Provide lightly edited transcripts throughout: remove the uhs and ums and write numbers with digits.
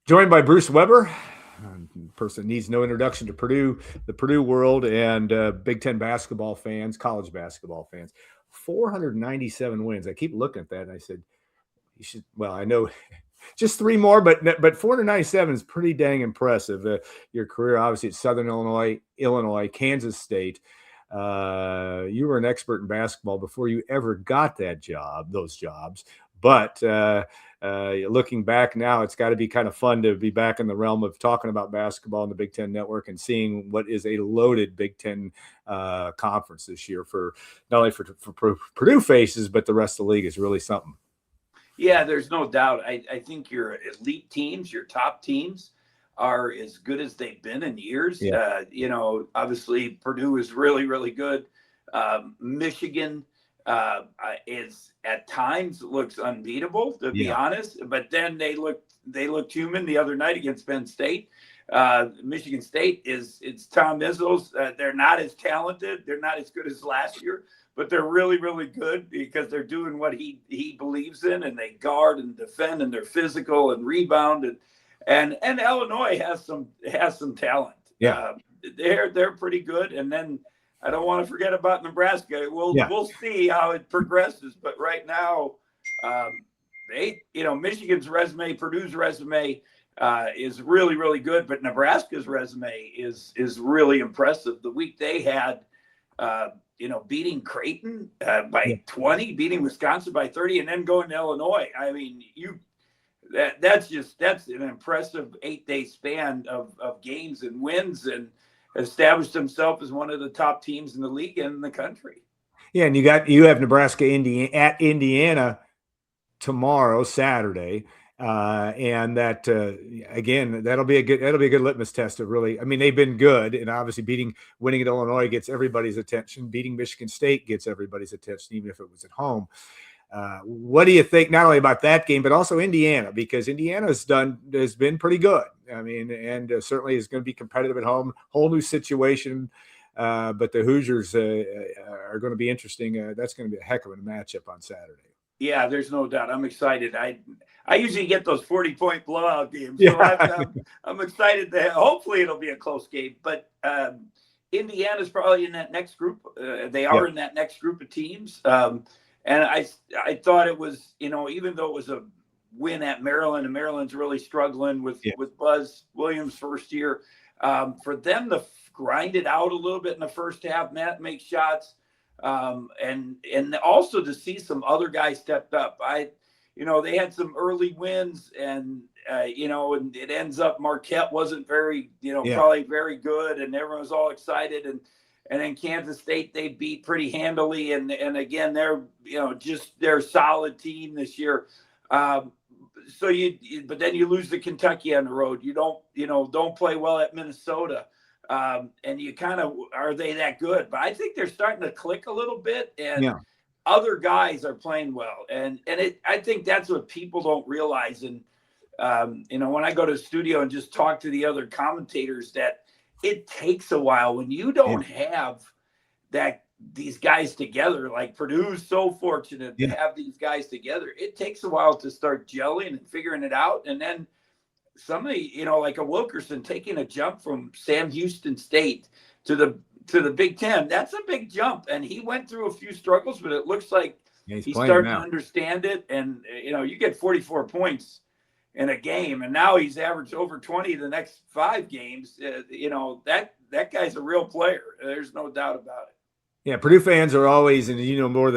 Joined by Bruce Weber, person needs no introduction to Purdue, the Purdue world, and Big Ten basketball fans, college basketball fans. 497 wins. I keep looking at that, and I said, "You should." Well, I know just three more, but 497 is pretty dang impressive. Your career, obviously, at Southern Illinois, Kansas State. You were an expert in basketball before you ever got those jobs. But looking back now, it's got to be kind of fun to be back in the realm of talking about basketball in the Big Ten Network and seeing what is a loaded Big Ten conference this year for not only for Purdue faces, but the rest of the league is really something. Yeah, there's no doubt. I think your elite teams, your top teams, are as good as they've been in years. Yeah. Obviously Purdue is really, really good. Michigan is at times looks unbeatable, to be honest. But then they looked human the other night against Penn State. Michigan State it's Tom Izzo's. They're not as talented. They're not as good as last year, but they're really, really good because they're doing what he believes in, and they guard and defend, and they're physical and rebound, and Illinois has some talent. Yeah, they're pretty good, and then I don't want to forget about Nebraska. We'll see how it progresses, but right now, Michigan's resume, Purdue's resume is really, really good, but Nebraska's resume is really impressive. The week they had, beating Creighton by 20, beating Wisconsin by 30, and then going to Illinois. I mean, that's an impressive 8-day span of games and wins, and established himself as one of the top teams in the league and in the country. Yeah, and you have Nebraska at Indiana tomorrow, Saturday. And that again, that'll be a good litmus test of really. I mean, they've been good, and obviously winning at Illinois gets everybody's attention. Beating Michigan State gets everybody's attention, even if it was at home. What do you think not only about that game, but also Indiana, because Indiana has been pretty good. I mean, and certainly is going to be competitive at home. Whole new situation. But the Hoosiers are going to be interesting. That's going to be a heck of a matchup on Saturday. Yeah, there's no doubt. I'm excited. I usually get those 40-point blowout games, so I'm excited that hopefully it'll be a close game. But Indiana's probably in that next group. They are in that next group of teams. And I thought it was, even though it was a win at Maryland, and Maryland's really struggling with Buzz Williams' first year, for them to grind it out a little bit in the first half, Matt make shots. And also to see some other guys stepped up. They had some early wins, and and it ends up Marquette wasn't very, probably very good, and everyone was all excited, and then Kansas State they beat pretty handily, and again they're they're a solid team this year. But then you lose to Kentucky on the road. You don't play well at Minnesota. And you kind of, are they that good? But I think they're starting to click a little bit, and other guys are playing well. And I think that's what people don't realize. And, when I go to the studio and just talk to the other commentators, that it takes a while when you don't have these guys together. Like Purdue's so fortunate to have these guys together. It takes a while to start gelling and figuring it out. And then somebody, like a Wilkerson taking a jump from Sam Houston State to the Big Ten, that's a big jump. And he went through a few struggles, but it looks like he's starting to understand it. And, you get 44 points in a game, and now he's averaged over 20 the next 5 games. That guy's a real player. There's no doubt about it. Yeah, Purdue fans are always, and more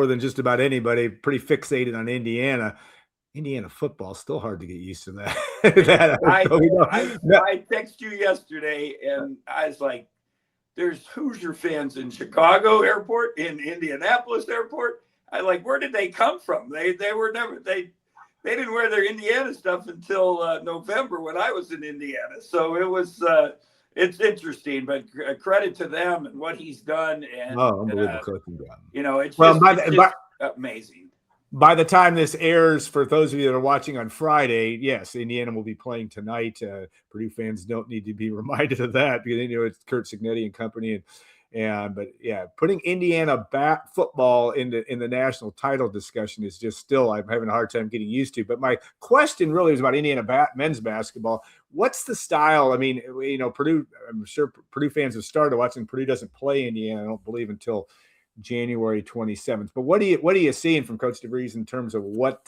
than just about anybody, pretty fixated on Indiana. Indiana football is still hard to get used to that. I texted you yesterday, and I was like, there's Hoosier fans in Chicago airport, in Indianapolis airport. Where did they come from? They didn't wear their Indiana stuff until November when I was in Indiana. So it was it's interesting, but credit to them and what he's done. And unbelievable. It's just amazing. By the time this airs, for those of you that are watching on Friday, yes, Indiana will be playing tonight. Purdue fans don't need to be reminded of that because it's Curt Cignetti and company, But yeah, putting Indiana football in the national title discussion is just still, I'm having a hard time getting used to. But my question really was about Indiana men's basketball. What's the style? I mean, Purdue, I'm sure Purdue fans have started watching. Purdue doesn't play Indiana, I don't believe, until January 27th. But what are you seeing from Coach DeVries in terms of what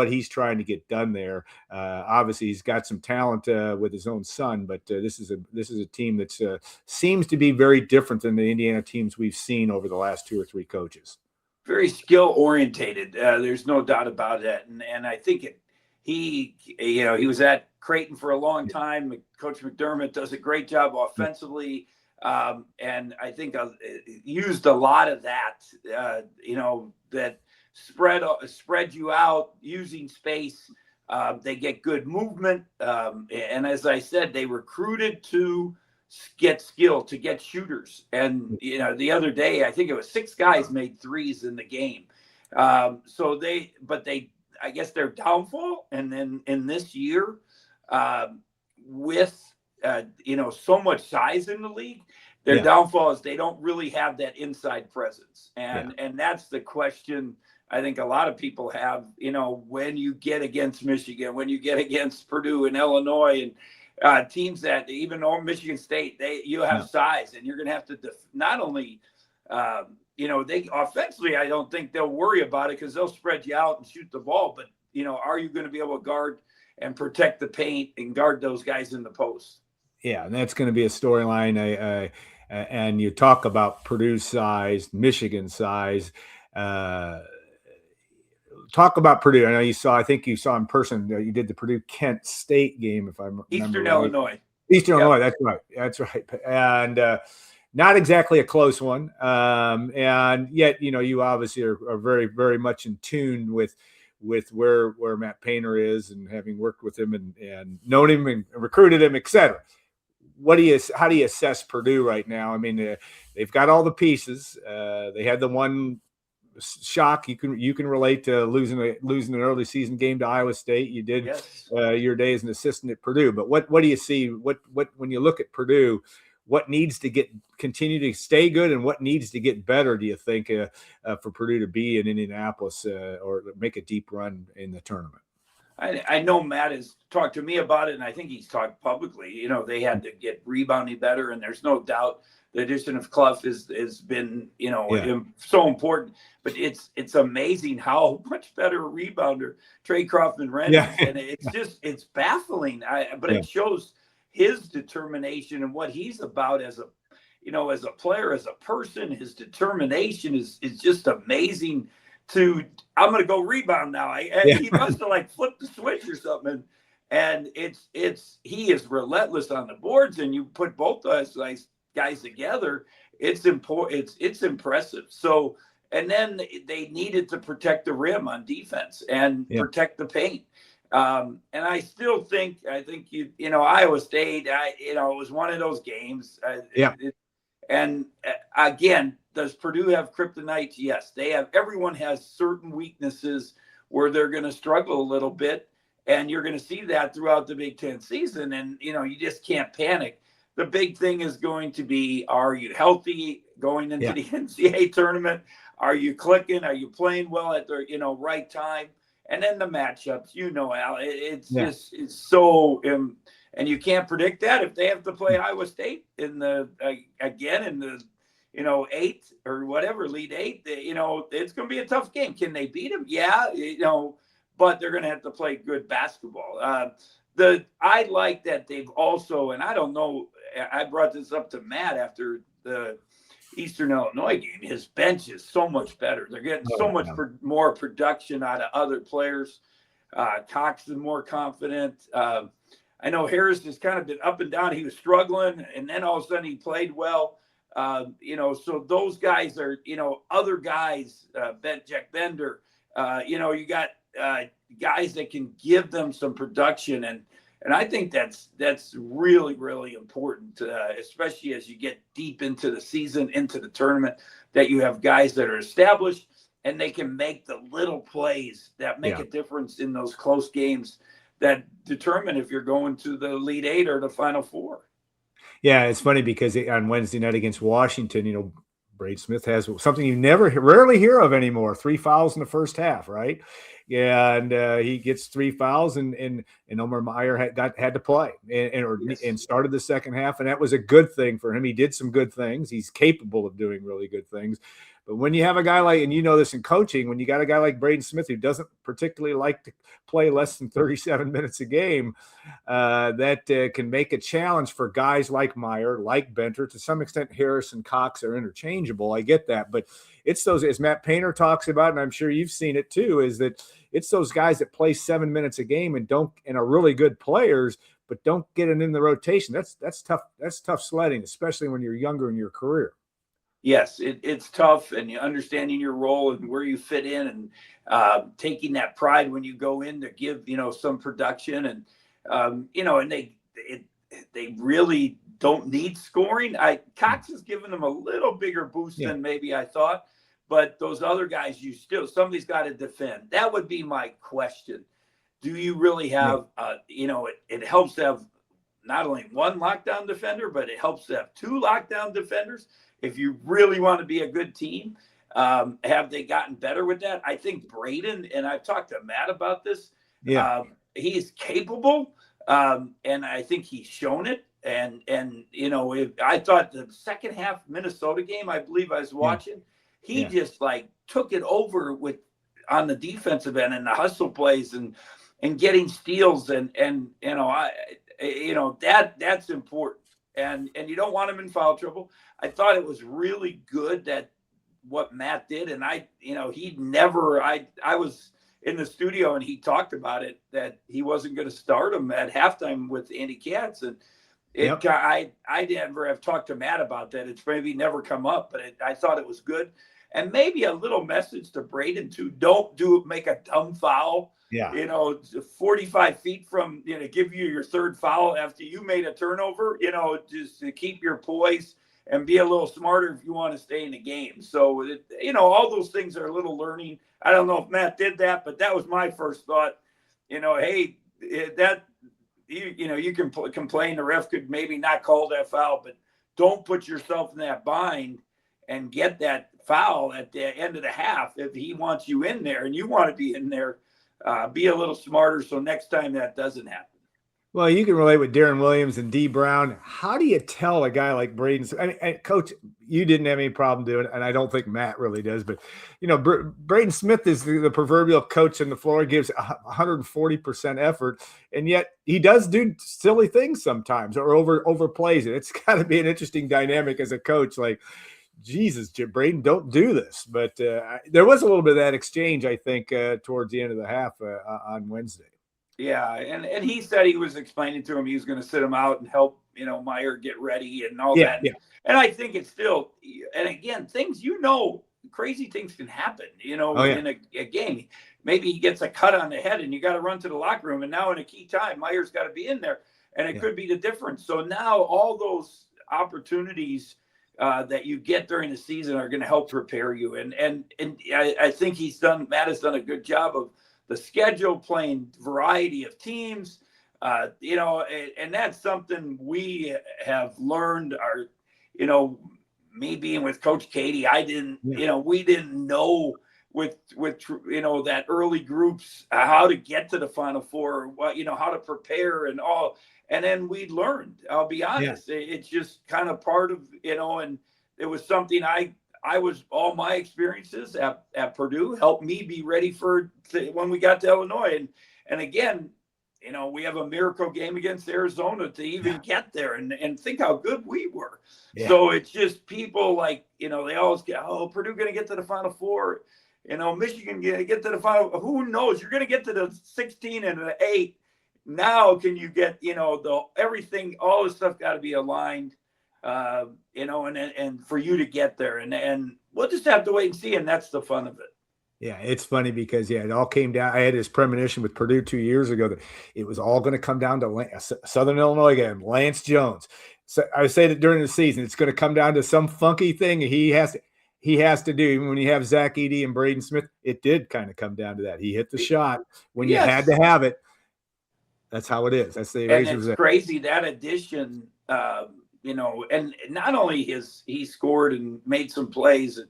he's trying to get done there? Obviously, he's got some talent with his own son, but this is a team that seems to be very different than the Indiana teams we've seen over the last 2 or 3 coaches. Very skill orientated. There's no doubt about that, and I think he was at Creighton for a long time. Coach McDermott does a great job offensively. And I think used a lot of that, that spread you out using space. They get good movement. And as I said, they recruited to get skill, to get shooters. And, the other day, I think it was 6 guys made threes in the game. I guess their downfall. And then in this year, with so much size in the league, their downfall is they don't really have that inside presence. And that's the question I think a lot of people have, when you get against Michigan, when you get against Purdue and Illinois and teams that even on Michigan State, you have size, and you're going to have to not only, they offensively, I don't think they'll worry about it because they'll spread you out and shoot the ball. But, are you going to be able to guard and protect the paint and guard those guys in the post? Yeah, and that's going to be a storyline. And you talk about Purdue size, Michigan size. Talk about Purdue. I think you saw in person. You did the Purdue Kent State game, if I remember. Eastern right. Illinois. Eastern Illinois. That's right. And not exactly a close one. And yet, you obviously are very, very much in tune with where Matt Painter is, and having worked with him and known him and recruited him, et cetera. How do you assess Purdue right now? I mean, they've got all the pieces. They had the one shock you can relate to losing an early season game to Iowa State. You did your day as an assistant at Purdue. But what do you see? What when you look at Purdue, what needs to continue to stay good, and what needs to get better, do you think, for Purdue to be in Indianapolis or make a deep run in the tournament? I know Matt has talked to me about it, and I think he's talked publicly. They had to get rebounding better, and there's no doubt the addition of Clough has been, so important. But it's amazing how much better a rebounder Trey Kaufman-Renn is, and it's baffling. But it shows his determination and what he's about as a player, as a person. His determination is just amazing. I'm going to go rebound now. He must have flipped the switch or something. And he is relentless on the boards, and you put both those guys together, it's important. It's impressive. So, and then they needed to protect the rim on defense and protect the paint. And I still think, Iowa State, it was one of those games. And again, does Purdue have kryptonite? Yes, they have. Everyone has certain weaknesses where they're going to struggle a little bit. And you're going to see that throughout the Big Ten season. And, you just can't panic. The big thing is going to be, are you healthy going into the NCAA tournament? Are you clicking? Are you playing well at the, right time? And then the matchups, Al, it's so, and you can't predict that. If they have to play Iowa State in the 8th or whatever, Elite 8, it's going to be a tough game. Can they beat them? Yeah, but they're going to have to play good basketball. I like that they've also, and I don't know, I brought this up to Matt after the Eastern Illinois game. His bench is so much better. They're getting so much more production out of other players. Cox is more confident. I know Harris has kind of been up and down. He was struggling, and then all of a sudden he played well. So those guys are, other guys, Jack Bender, you got guys that can give them some production. And I think that's really, really important, especially as you get deep into the season, into the tournament, that you have guys that are established and they can make the little plays that make a difference in those close games that determine if you're going to the Elite 8 or the Final Four. Yeah, it's funny because on Wednesday night against Washington, Braden Smith has something you rarely hear of anymore. 3 fouls in the first half, right? Yeah, and he gets 3 fouls, and Omar Meyer had to play and started the second half, and that was a good thing for him. He did some good things. He's capable of doing really good things. But when you have a guy like, and you know this in coaching, when you got a guy like Braden Smith who doesn't particularly like to play less than 37 minutes a game, that can make a challenge for guys like Meyer, like Benter. To some extent, Harris and Cox are interchangeable. I get that. But it's those, as Matt Painter talks about, and I'm sure you've seen it too, is that it's those guys that play 7 minutes a game and are really good players, but don't get it in the rotation. That's tough. That's tough sledding, especially when you're younger in your career. Yes, it's tough, and you understanding your role and where you fit in, and taking that pride when you go in to give some production, and and they really don't need scoring. Cox has given them a little bigger boost than maybe I thought, but those other guys, somebody's got to defend. That would be my question. Do you really have it helps to have not only one lockdown defender, but it helps to have 2 lockdown defenders if you really want to be a good team. Have they gotten better with that? I think Braden, and I've talked to Matt about this, he is capable, and I think he's shown it. And I thought the second half Minnesota game, I believe I was watching, he just like took it over on the defensive end and the hustle plays and getting steals, and that's important. And you don't want him in foul trouble. I thought it was really good that what Matt did, and I was in the studio and he talked about it, that he wasn't going to start him at halftime with Andy Katz, and I never have talked to Matt about that. It's maybe never come up, but I thought it was good, and maybe a little message to Braden too: don't make a dumb foul. 45 feet from, give you your third foul after you made a turnover, just to keep your poise and be a little smarter if you want to stay in the game. So, all those things are a little learning. I don't know if Matt did that, but that was my first thought. Hey, that, you can complain the ref could maybe not call that foul, but don't put yourself in that bind and get that foul at the end of the half. If he wants you in there and you want to be in there, be a little smarter so next time that doesn't happen. Well, you can relate with Darren Williams and D Brown. How do you tell a guy like Braden? Coach, you didn't have any problem doing it, and I don't think Matt really does. But Braden Smith is the proverbial coach on the floor, gives 140% effort, and yet he does do silly things sometimes or overplays it. It's got to be an interesting dynamic as a coach. Like, Jesus, Braden, don't do this. But there was a little bit of that exchange, I think, towards the end of the half on Wednesday. Yeah, and he said he was explaining to him he was going to sit him out and help, Meyer get ready and all that. Yeah. And I think it's still, and again, crazy things can happen, in a game. Maybe he gets a cut on the head and you got to run to the locker room. And now in a key time, Meyer's got to be in there, and it could be the difference. So now all those opportunities that you get during the season are going to help prepare you. And I think Matt has done a good job of the schedule, playing variety of teams, and that's something we have learned. Me being with Coach Katie, we didn't know with that early groups how to get to the Final Four, how to prepare and all. And then we learned. I'll be honest, it's just kind of part of and it was something all my experiences at Purdue helped me be ready when we got to Illinois. And again, we have a miracle game against Arizona to even get there, and think how good we were. Yeah. So it's just people like, they always get, Purdue going to get to the Final Four, Michigan going to get to the Final. Who knows? You're going to get to the 16 and the 8. Now, can you get, everything, all this stuff got to be aligned. And for you to get there, and we'll just have to wait and see, and that's the fun of it. Yeah, it's funny because it all came down. I had this premonition with Purdue 2 years ago that it was all going to come down to Southern Illinois game, Lance Jones. So I would say that during the season, it's going to come down to some funky thing he has to do. Even when you have Zach Edey and Braden Smith, it did kind of come down to that. He hit the shot when you had to have it. That's how it is. That's the and it's crazy that addition. and not only he scored and made some plays,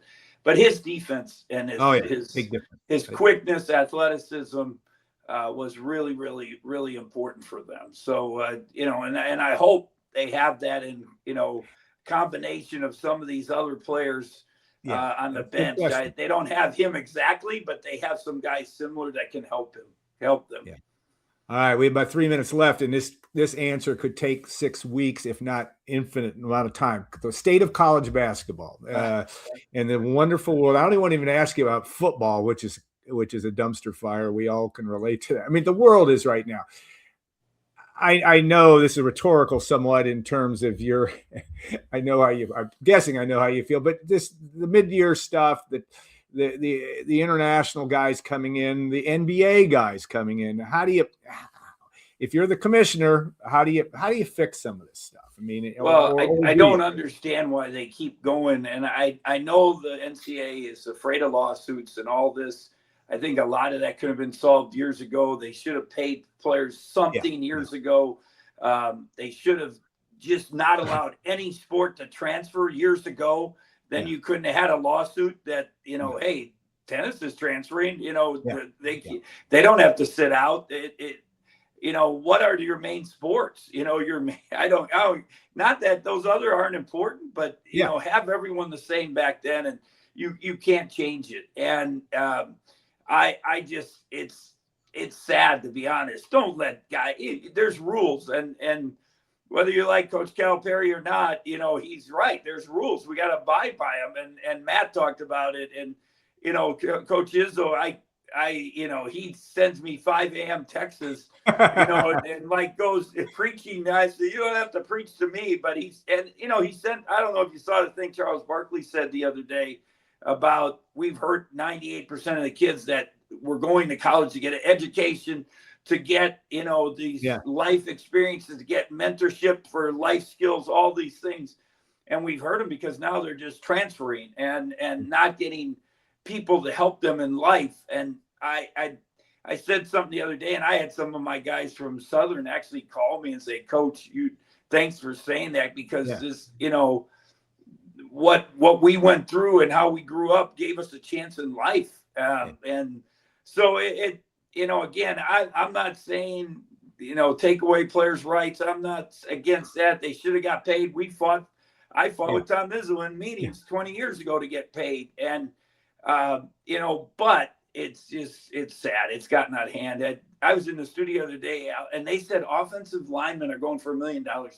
but his defense and Oh yeah, big difference. his quickness, athleticism was really, really, really important for them. So and I hope they have that in combination of some of these other players on the bench. They don't have him exactly, but they have some guys similar that can help them. Yeah. All right, we have about 3 minutes left, and this answer could take 6 weeks, if not infinite amount of time. The state of college basketball and the wonderful world. I don't even want to even ask you about football, which is a dumpster fire. We all can relate to that. I mean, the world is right now. I know this is rhetorical somewhat in terms of your. I'm guessing I know how you feel, but the mid-year stuff that. The international guys coming in, the NBA guys coming in. How do you, if you're the commissioner, how do you fix some of this stuff? I mean, I don't understand why they keep going, and I know the NCAA is afraid of lawsuits and all this. I think a lot of that could have been solved years ago. They should have paid players something years ago. They should have just not allowed any sport to transfer years ago. Then you couldn't have had a lawsuit that, hey, tennis is transferring, they don't have to sit out. What are your main sports? I don't, not that those other aren't important, but, have everyone the same back then, and you can't change it. And I just, it's sad, to be honest. Don't let there's rules, and whether you like Coach Calipari or not, he's right. There's rules. We got to abide by them. And Matt talked about it. And, Coach Izzo, he sends me 5 a.m. texts, and like goes preaching. I said, you don't have to preach to me, but he sent, I don't know if you saw the thing Charles Barkley said the other day about we've heard 98% of the kids that were going to college to get an education, to get, these life experiences, to get mentorship for life skills, all these things. And we've heard them because now they're just transferring and not getting people to help them in life. And I said something the other day, and I had some of my guys from Southern actually call me and say, Coach, thanks for saying that, because this, what we went through and how we grew up gave us a chance in life. And so again, I'm not saying, take away players' rights. I'm not against that. They should have got paid. I fought with Tom Izzo in meetings 20 years ago to get paid. And, but it's sad. It's gotten out of hand. I was in the studio the other day, and they said offensive linemen are going for $1 million now.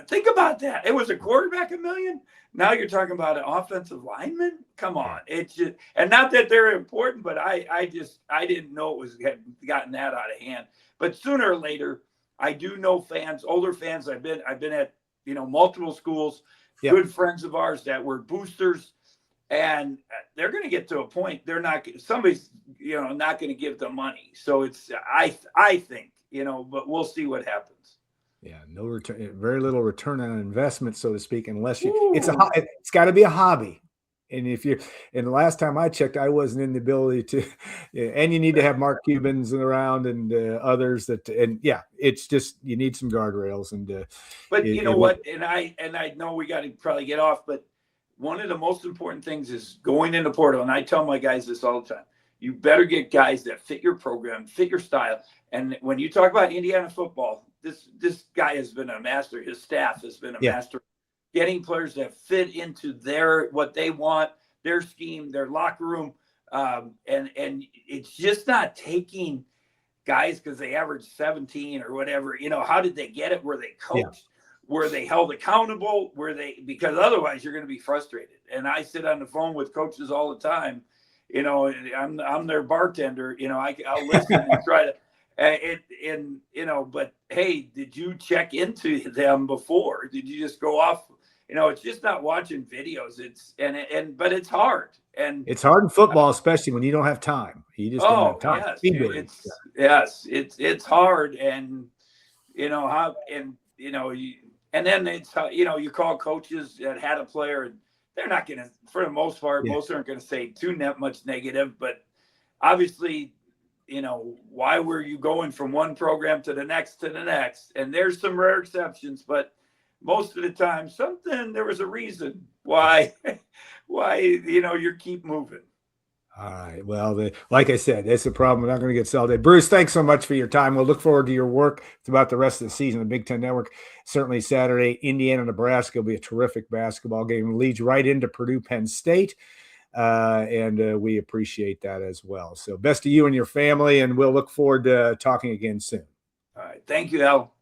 Think about that. It was a quarterback $1 million. Now you're talking about an offensive lineman. Come on. It's just, and not that they're important, but I didn't know it was gotten that out of hand. But sooner or later, I do know fans, older fans. I've been at, multiple schools, good friends of ours that were boosters, and they're going to get to a point. Somebody's, not going to give them money. So it's, I think, but we'll see what happens. Yeah, no return, very little return on investment, so to speak, unless it's got to be a hobby. And and the last time I checked, I wasn't in the ability to, and you need to have Mark Cubans around and others it's just, you need some guardrails but you know what? And I know we got to probably get off, but one of the most important things is going into portal. And I tell my guys this all the time. You better get guys that fit your program, fit your style. And when you talk about Indiana football, this guy has been a master. His staff has been a master, getting players that fit into what they want, their scheme, their locker room. And it's just not taking guys because they average 17 or whatever. How did they get it? Were they coached? Were they held accountable? Because otherwise you're going to be frustrated. And I sit on the phone with coaches all the time. I'm their bartender. I'll listen and try to. But hey, did you check into them before? Did you just go off? It's just not watching videos. But it's hard. And it's hard in football, especially when you don't have time. You just don't have time. It's hard. And, and then it's, you call coaches that had a player, and they're not going to, for the most part, most aren't going to say too much negative, but obviously, why were you going from one program to the next? And there's some rare exceptions, but most of the time, there was a reason why, you keep moving. All right. Well, like I said, that's the problem. We're not going to get solved. Bruce, thanks so much for your time. We'll look forward to your work throughout the rest of the season. The Big Ten Network, certainly Saturday, Indiana, Nebraska will be a terrific basketball game. It leads right into Purdue, Penn State. And we appreciate that as well. So best to you and your family, and we'll look forward to talking again soon. All right. Thank you, Al.